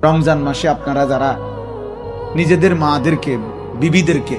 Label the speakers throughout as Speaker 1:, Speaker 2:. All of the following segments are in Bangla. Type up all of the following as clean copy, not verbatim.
Speaker 1: রমজান মাসে আপনারা যারা নিজেদের মাদেরকে, বিবিদেরকে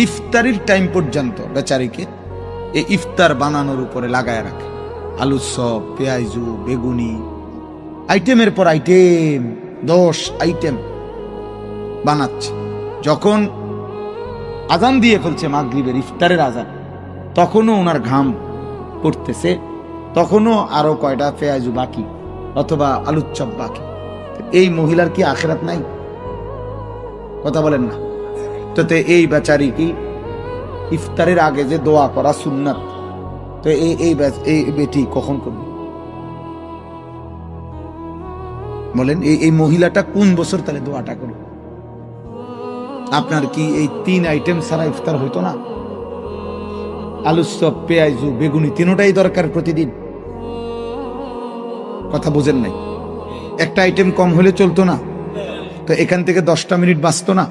Speaker 1: ইফতারির টাইম পর্যন্ত বেচারিকে এই ইফতার বানানোর উপরে লাগায় রাখে, আলুর চপ, পেঁয়াজু, বেগুনি, আইটেমের পর আইটেম, 10 আইটেম বানাচ্ছে। যখন আজান দিয়ে ফেলছে মাগরিবের, ইফতারের আজান, তখনও ওনার ঘাম পড়তেছে, তখনও আরো কয়টা পেঁয়াজু বাকি অথবা আলুর চপ বাকি। এই মহিলার কি আখিরাত নাই? কথা বলেন না তো। এই বেচারি কি ইফতারের আগে যে দোয়া করা সুন্নাত, তো এই বেটি কখন করবে বলেন? এই মহিলাটা কোন বছর তাহলে দোয়াটা করবে? আপনার কি এই 3 আইটেম ছাড়া ইফতার হইতো না? আলুর চপ, পেঁয়াজু, বেগুনি, তিনটাই দরকার প্রতিদিন। কথা বুঝেন নাই? একটা আইটেম কম হলে চলতো না? তো এখান থেকে 10টা মিনিট বাঁচতো না?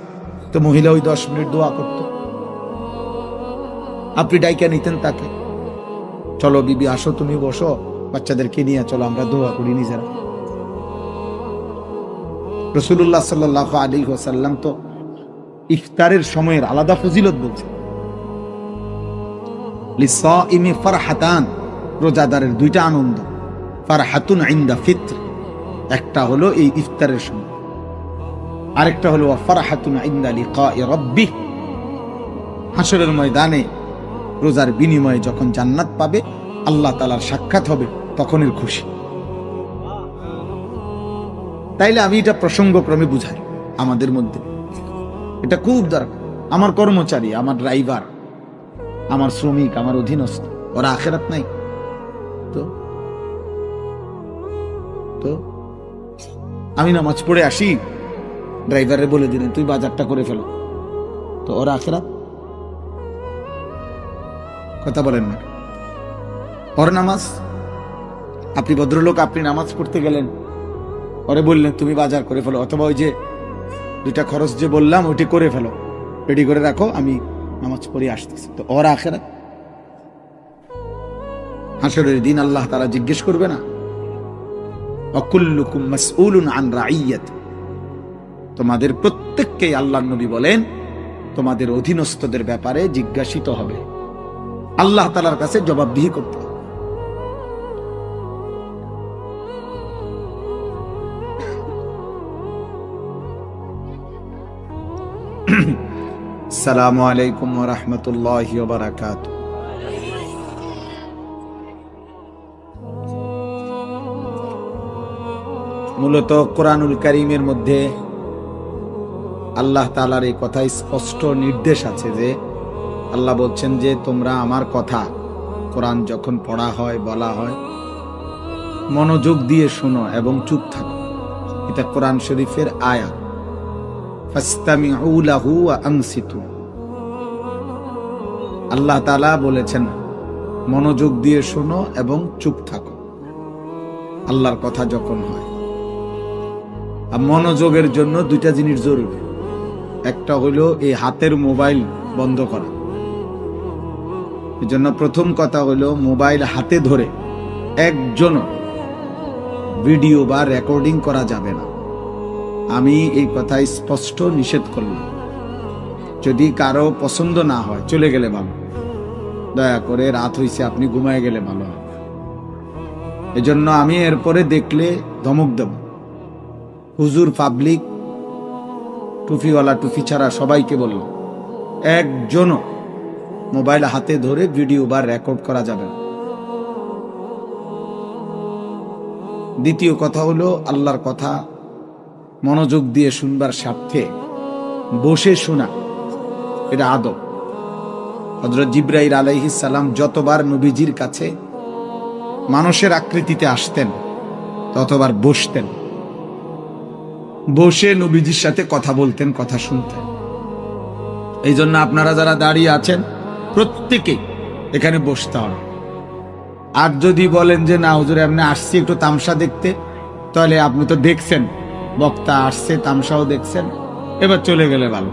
Speaker 1: তো মহিলা ওই 10 মিনিট দোয়া করত। আপনি ডাইকা নিতেন তাকে, চলো বিবি আসো, তুমি বসো, বাচ্চাদেরকে নিয়ে চলো আমরা দোয়া করি নিজেরা। রাসূলুল্লাহ সাল্লাল্লাহু আলাইহি ওয়াসাল্লাম তো ইফতারের সময়ের আলাদা ফজিলত বলছে। লিসাইমি ফারহাতান, রোজাদারের 2টা আনন্দ। ফারহাতুন ইনদা ফিত্র, একটা হলো এই ইফতারের সময়, আরেকটা হলো ফারহাতুন ইনদা লিকাই রাব্বিহ, হাসরের ময়দানে রোজার বিনিময়ে যখন জান্নাত পাবে, আল্লাহ তাআলার সাক্ষাৎ হবে, তখনের খুশি। তাইলে আমি এটা প্রসঙ্গক্রমে বুঝাই আমাদের মধ্যে, এটা খুব দরকার। আমার কর্মচারী, আমার ড্রাইভার, আমার শ্রমিক, আমার অধীনস্থ, ওরা আখিরাত নাই তো? তো আমি নামাজ পড়ে আসি, ড্রাইভারে বলে দিলেন তুই বাজারটা করে ফেলো, তো ওরা আখিরাত? কথা বলেন না। ওর নামাজ, আপনি ভদ্রলোক, আপনি নামাজ পড়তে গেলেন, ওরে বললেন তুমি বাজার করে ফেলো, অথবা ওই যে 2টা খরচ যে বললাম ওইটি করে ফেলো, রেডি করে রাখো, আমি নামাজ পড়ে আসতেছি, তো ওরা আখিরাত? হাসরের দিন আল্লাহ তাআলা জিজ্ঞেস করবে না? ওয়াকুল্লুকুম মাসউলুন আন রাইয়াত, তোমাদের প্রত্যেককেই আল্লাহর নবী বলেন তোমাদের অধীনস্থদের ব্যাপারে জিজ্ঞাসিত হবে, আল্লাহ তাআলার কাছে জবাবদিহি করতে হবে। আসসালামু আলাইকুম ওয়া রাহমাতুল্লাহি ওয়া বারাকাতুহু। মূলত কোরআনুল কারীমের মধ্যে আল্লাহ তাআলার এই কথা স্পষ্ট নির্দেশ আছে যে আল্লাহ বলছেন যে তোমরা আমার কথা, কোরআন যখন পড়া হয়, বলা হয়, মনোযোগ দিয়ে শোনো এবং চুপ থাকো। এটা কোরআন শরীফের আয়াত। ফাসতামিউ লাহু ওয়া আনসিতু, আল্লাহ তাআলা বলেছেন মনোযোগ দিয়ে শোনো এবং চুপ থাকো আল্লাহর কথা যখন হয়। আর মনোযোগের জন্য 2টা জিনিস জরুরি। একটা হলো এই হাতের মোবাইল বন্ধ করা। এজন্য প্রথম কথা হলো মোবাইল হাতে ধরে একজন ভিডিও বা রেকর্ডিং করা যাবে না। আমি এই কথা স্পষ্ট নিষেধ করলাম। যদি কারো পছন্দ না হয় চলে গেলে ভালো, দয়া করে, রাত হইছে, আপনি ঘুমায় গেলে ভালো হয়। এজন্য আমি এরপরে দেখলে ধমক দেব। হুজুর, পাবলিক, টুপিওয়ালা, টুপি ছাড়া সবাইকে বললাম, একজনও মোবাইল হাতে ধরে ভিডিও বা রেকর্ড করা যাবে না। দ্বিতীয় কথা হলো আল্লাহর কথা মনোযোগ দিয়ে শুনবার স্বার্থে বসে শোনা, এটা আদব। হযরত জিবরাইল আলাইহিস সালাম যতবার নবীজির কাছে মানুষের আকৃতিতে আসতেন ততবার বসতেন, বসে নবীজির সাথে কথা বলতেন, কথা শুনতেন। এই জন্য আপনারা যারা দাঁড়িয়ে আছেন প্রত্যেকেই এখানে বসতে হবে। আর যদি বলেন যে না হুজুর আপনি আসছি একটু তামসা দেখতে, তাহলে আপনি তো দেখছেন বক্তা আসছে, তামসাও দেখছেন, এবার চলে গেলে ভালো।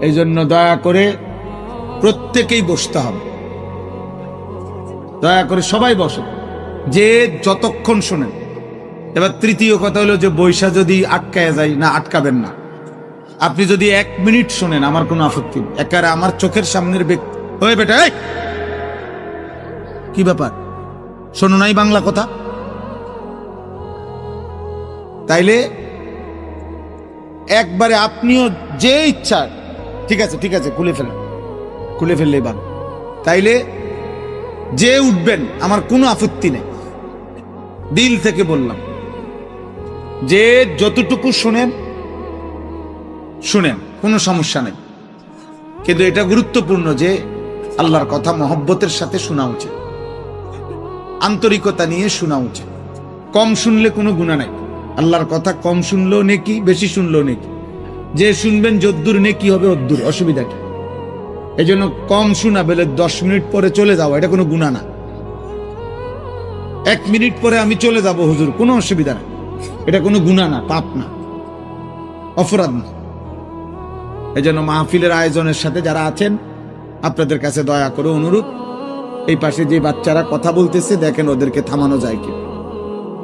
Speaker 1: এই জন্য দয়া করে প্রত্যেকেই বসতে হবে। দয়া করে সবাই বসে, যে যতক্ষণ শোনেন এবার তৃতীয় কথা হলো যে বৈশা যদি আটকায় যায়, না আটকাবেন না। আপনি যদি 1 মিনিট শোনেন আমার কোনো আপত্তি নেই। একেবারে আমার চোখের সামনের ব্যক্তি, ওই বেটা এই কি ব্যাপার, শোনো নাই বাংলা কথা? তাইলে একবারে আপনিও যে ইচ্ছা, ঠিক আছে ঠিক আছে, খুলে ফেললেই ভালো। তাইলে যে উঠবেন আমার কোনো আপত্তি নেই, দিল থেকে বললাম। যে যতটুকু শুনেন কোনো সমস্যা নেই, কিন্তু এটা গুরুত্বপূর্ণ যে আল্লাহর কথা মহব্বতের সাথে শোনা উচিত, আন্তরিকতা নিয়ে শোনা উচিত। কম শুনলে কোনো গুনাহ নাই। আল্লাহর কথা কম শুনলেও নেকি, বেশি শুনলেও নেকি। যে শুনবেন যদ্দুর নেকি হবে অদ্দুর, অসুবিধা কি? এই জন্য কম শোনা বলে 10 মিনিট পরে চলে যাওয়া, এটা কোনো গুনাহ না। 1 মিনিট পরে আমি চলে যাব হুজুর, কোনো অসুবিধা না, এটা কোনো গুনাহ না, পাপ না, অপরাধ না। এই জন্য মাহফিলের আয়োজনের সাথে যারা আছেন, আপনাদের কাছে দয়া করে অনুরোধ, এই পাশে যে বাচ্চারা কথা বলতেছে দেখেন ওদেরকে থামানো যায় কি।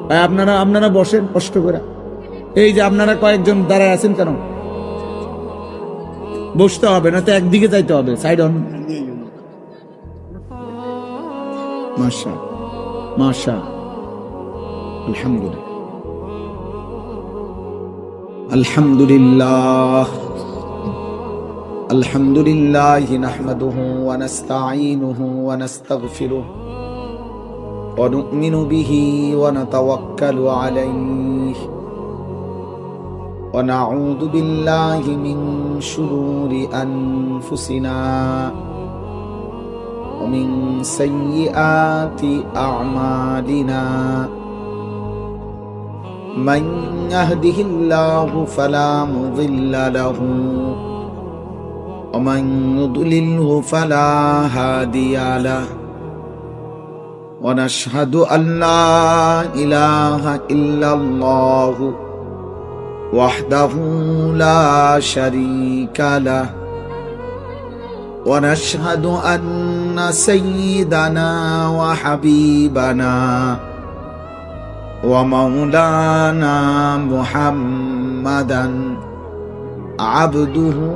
Speaker 1: ভাই আপনারা বসেন কষ্ট করে। এই যে আপনারা কয়েকজন দাঁড়ায় আছেন কেন? বসতে হবে না তো, একদিকে যাইতে হবে, সাইড অন। মাশা মাশা, আলহামদুলিল্লাহ আলহামদুলিল্লাহ আলহামদুলিল্লাহ নাহমাদুহু ওয়া নাস্তাঈনুহু ওয়া নাস্তাগফিরুহু ওয়া নু'মিনু বিহি ওয়া নাতাওয়াক্কালু আলাইহি ওয়া নাউযু বিল্লাহি মিন শুরুরি আনফুসিনা ওয়া মিন সাইয়্যাতি আ'মালিনা। মান ইয়াহদিহিল্লাহু ফালা মুযিল্লা লাহু ওয়া মান ইউদ্লিলহু ফালা হাদিয়া লাহু। ওয়া নাশহাদু আল্লা ইলাহা ইল্লাল্লাহু ওয়াহদাহু লা শারীকা লাহু। ওয়া নাশহাদু আন্না সাইয়্যিদানা ওয়া হাবিবানা ওয়া মাওলানা মুহাম্মাদান আবদুহু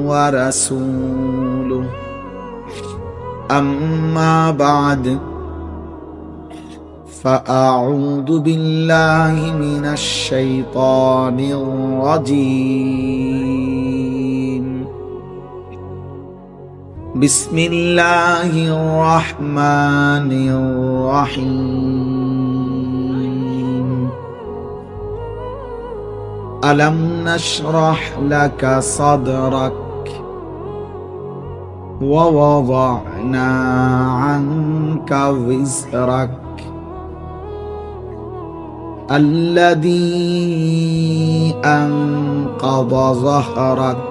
Speaker 1: ওয়া রাসূলুহু। আম্মা বা'দ, فأعوذ بالله من الشيطان الرجيم. بسم الله الرحمن الرحيم. ألم نشرح لك صدرك ووضعنا عنك وزرك الذي أنقض ظهرك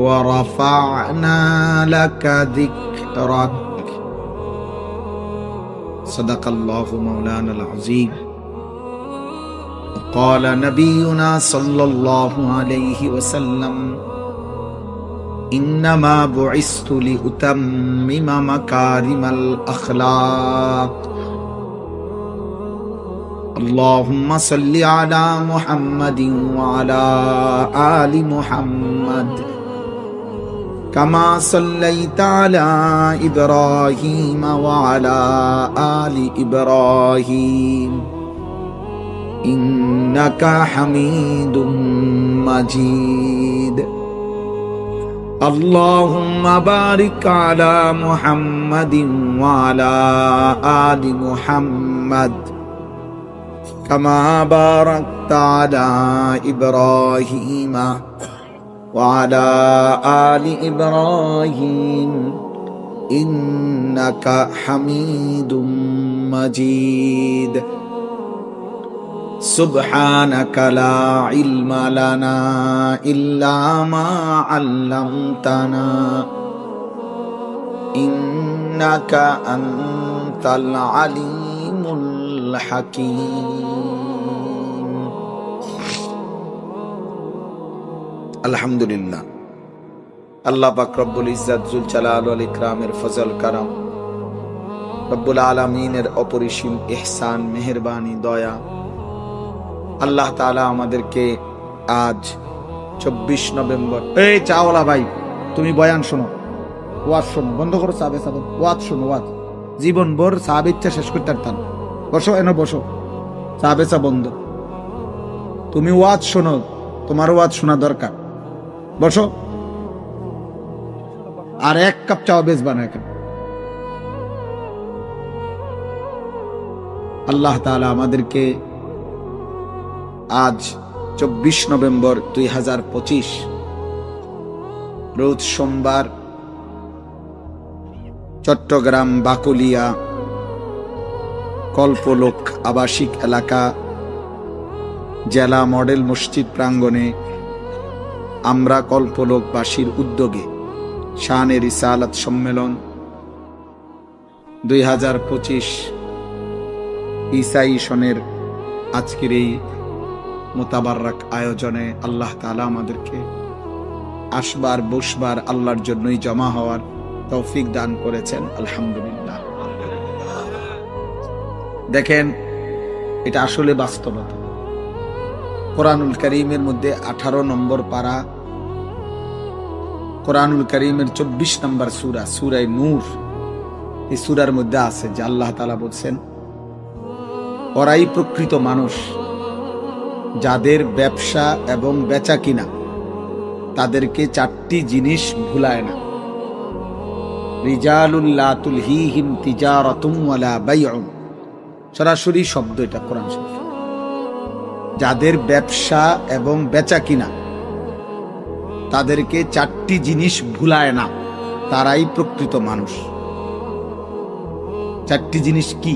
Speaker 1: ورفعنا لك ذكرك. صدق الله مولانا العظيم. قال نبينا صلى الله عليه وسلم إنما بعثت لأتمم مكارم الأخلاق. اللهم صل على محمد وعلى آل محمد كما صليت على إبراهيم وعلى آل إبراهيم إنك حميد مجيد. اللهم بارك على محمد وعلى آل محمد كما باركت على إبراهيم وعلى آل إبراهيم إنك حميد مجيد. سبحانك لا علم لنا إلا ما علمتنا إنك أنت العليم الحكيم. আলহামদুলিল্লাহ, আল্লাহ পাক রব্বুল ইজ্জত জুল জালাল ওয়াল ইকরামের ফজল কারাম রব্বুল আলামিনের অপরিসীম ইহসান, মেহেরবানি, দয়া, আল্লাহ তাআলা আমাদেরকে আজ 24 নভেম্বর, এই চাওয়ালা ভাই তুমি বয়ান শোনো, ওয়াজ শোনো, বন্ধ করো সাবে সাবে, ওয়াজ শোনো, ওয়াজ জীবন ভর সাহাবে ইচ্ছা শেষ করতে পারতাম। বসো, এনে বসো, সাবে চা বন্ধ, তুমি ওয়াজ শোনো, তোমার ওয়াজ শোনা দরকার, বসো। আর 1 কাপ চা বেচবা না এখন। আল্লাহ তাআলা আমাদেরকে আজ 24 নভেম্বর 2025 রোজ সোমবার চট্টগ্রাম বাকুলিয়া কল্পলোক আবাসিক এলাকা জেলা মডেল মসজিদ প্রাঙ্গণে আমরা কল্পলোকবাসীর উদ্যোগে শানে রিসালাত সম্মেলন 2025 ঈসাই সনের আজকের এই মোতাবারক আয়োজনে আল্লাহ তাআলা আমাদেরকে আসবার বসবার আল্লাহর জন্যই জমা হওয়ার তৌফিক দান করেছেন, আলহামদুলিল্লাহ। দেখেন, এটা আসলে বাস্তবতা। কোরআনুল কারীমের মধ্যে 18 নম্বর পারা, কোরআনুল কারীমের 24 নম্বর সূরা, সূরা নূর, এই সূরার মধ্যে আছে যে আল্লাহ তাআলা বলছেন, ওরাই প্রকৃত মানুষ যাদের ব্যবসা এবং বেচা কিনা তাদেরকে 4টি জিনিস ভুলায় না। রিজালুল লা তুলহিহিম তিজারাতুম ওয়ালা বাইউন, সরাসরি শব্দ এটা কোরআন শরীফ। যাদের ব্যবসা এবং বেচা কিনা তাদেরকে 4টি জিনিস ভুলায় না, তারাই প্রকৃত মানুষ। 4টি জিনিস কি?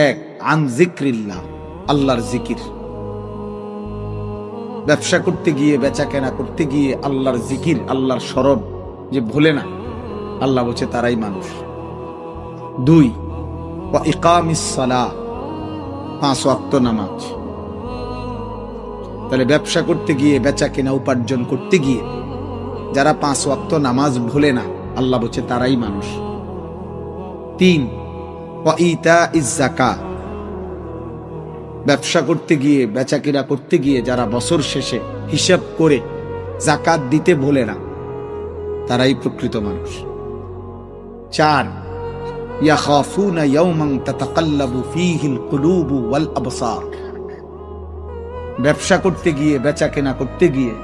Speaker 1: 1, আন যিকরিল্লাহ, আল্লাহর জিকির। ব্যবসা করতে গিয়ে, বেচা কেনা করতে গিয়ে আল্লাহর জিকির, আল্লাহর স্মরণ যে ভুলে না, আল্লাহ বলছে তারাই মানুষ। 2, ওয়া ইকামিস সালাহ, 5 ওয়াক্ত নামাজ। তাহলে ব্যবসা করতে গিয়ে, বেচা কেনা উপার্জন করতে গিয়ে যারা 5 ওয়াক্ত নামাজ ভুলে না, আল্লাহ বলছে তারাই মানুষ। 3, ওয়া ইতাইজ যাকাত, ব্যবসা করতে গিয়ে, বেচা কিনা করতে গিয়ে যারা বছর শেষে হিসাব করে যাকাত দিতে ভোলে না, তারাই প্রকৃত মানুষ। 4, ইয়াখাফুনা ইয়াওমান তাতাকাল্লাবু ফীহিল কুলুবু ওয়াল আবসার, ব্যবসা করতে গিয়ে, বেচা কেনা করতে গিয়ে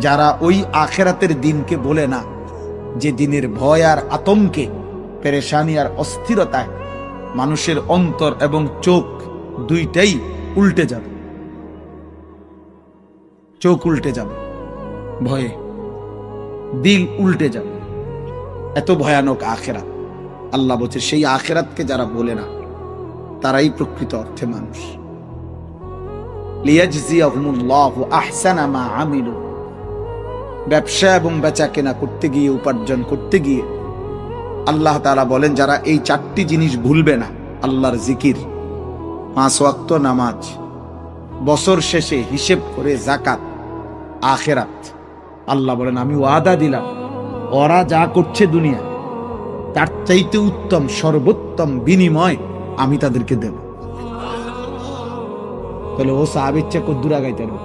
Speaker 1: যারা ওই আখিরাতের দিনকে বলে না, যে দিনের ভয় আর আতঙ্কে, পেরেশানি আর অস্থিরতায় মানুষের অন্তর এবং চোখ দুইটাই উল্টে যাবে, চোখ উল্টে যাবে ভয়ে, দিল উল্টে যাবে, এত ভয়ানক আখিরাত। আল্লাহ বলছে সেই আখিরাতকে যারা বলে না, তারাই প্রকৃত অর্থে মানুষ। লিয়াজজিয়াহুমুল্লাহু আহসানা মা আমিলু, ব্যবসা এবং বেচা কেনা করতে গিয়ে, উপার্জন করতে গিয়ে আল্লাহ তাআলা বলেন যারা এই 4টি জিনিস ভুলবে না, আল্লাহর জিকির, 5 ওয়াক্ত নামাজ, বছর শেষে হিসেব করে যাকাত, আখিরাত, আল্লাহ বলেন আমি ওয়াদা দিলাম ওরা যা করছে দুনিয়া তার চাইতে উত্তম, সর্বোত্তম বিনিময় আমি তাদেরকে দেব। তাহলে ও সাহাবীর চেয়ে কদ্দুর আগাইতে পারবে?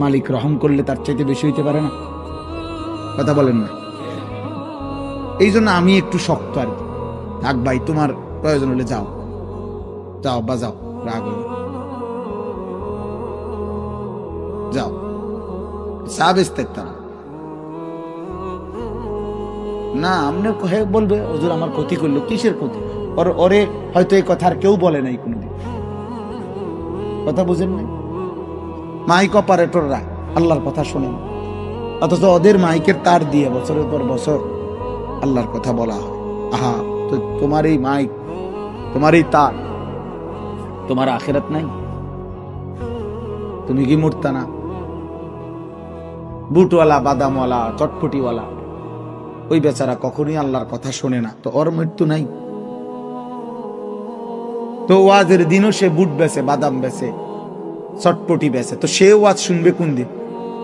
Speaker 1: মালিক রহম করলে তার চাইতে বেশি হইতে পারে না? কথা বলেন না? এই জন্য আমি একটু শক্ত আর কি। থাক ভাই, তোমার প্রয়োজন হলে যাও, যাও বা যাও, রাগ হলো, যাও। সাহাবে ইস্তেগফার না, আপনি বলবে হুজুর আমার ক্ষতি করলো, কিসের ক্ষতি? ওরে হয়তো এই কথা আর কেউ বলে নাই কোনোদিন, কথা বুঝেন নাই? মাইক অপারেটররা আল্লাহর কথা শোনেন, অথচ ওদের মাইকের তার দিয়ে বছরের পর বছর আল্লাহর কথা বলা হয়। আহা, তো তোমার এই মাইক, তোমার এই তার, তোমার আখিরাত নাই? তুমি কি মরতা না? বুটওয়ালা, বাদামওয়ালা, চটপটিওয়ালা, ওই বেচারা কখনোই আল্লাহর কথা শোনে না, তো ওর মৃত্যু নাই? তো ওয়াজের দিনও সে বুট বেচে, বাদাম বেচে, চটপটি বেচে, তো সে ওয়াজ শুনবে কোন দিন?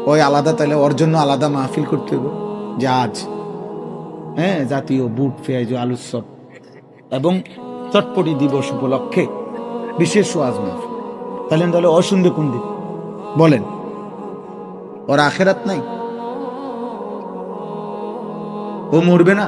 Speaker 1: ওই আলাদা, তাহলে ওর জন্য আলাদা মাহফিল করতে হবে যে আজ হ্যাঁ, জাতীয় বুট পেঁয়াজ আলুর চপ এবং চটপটি দিবস উপলক্ষে বিশেষ ওয়াজ মাহফিল। তাহলে ও শুনবে কোন দিন? বলেন, ওর আখেরাত নাই? ও মরবে না?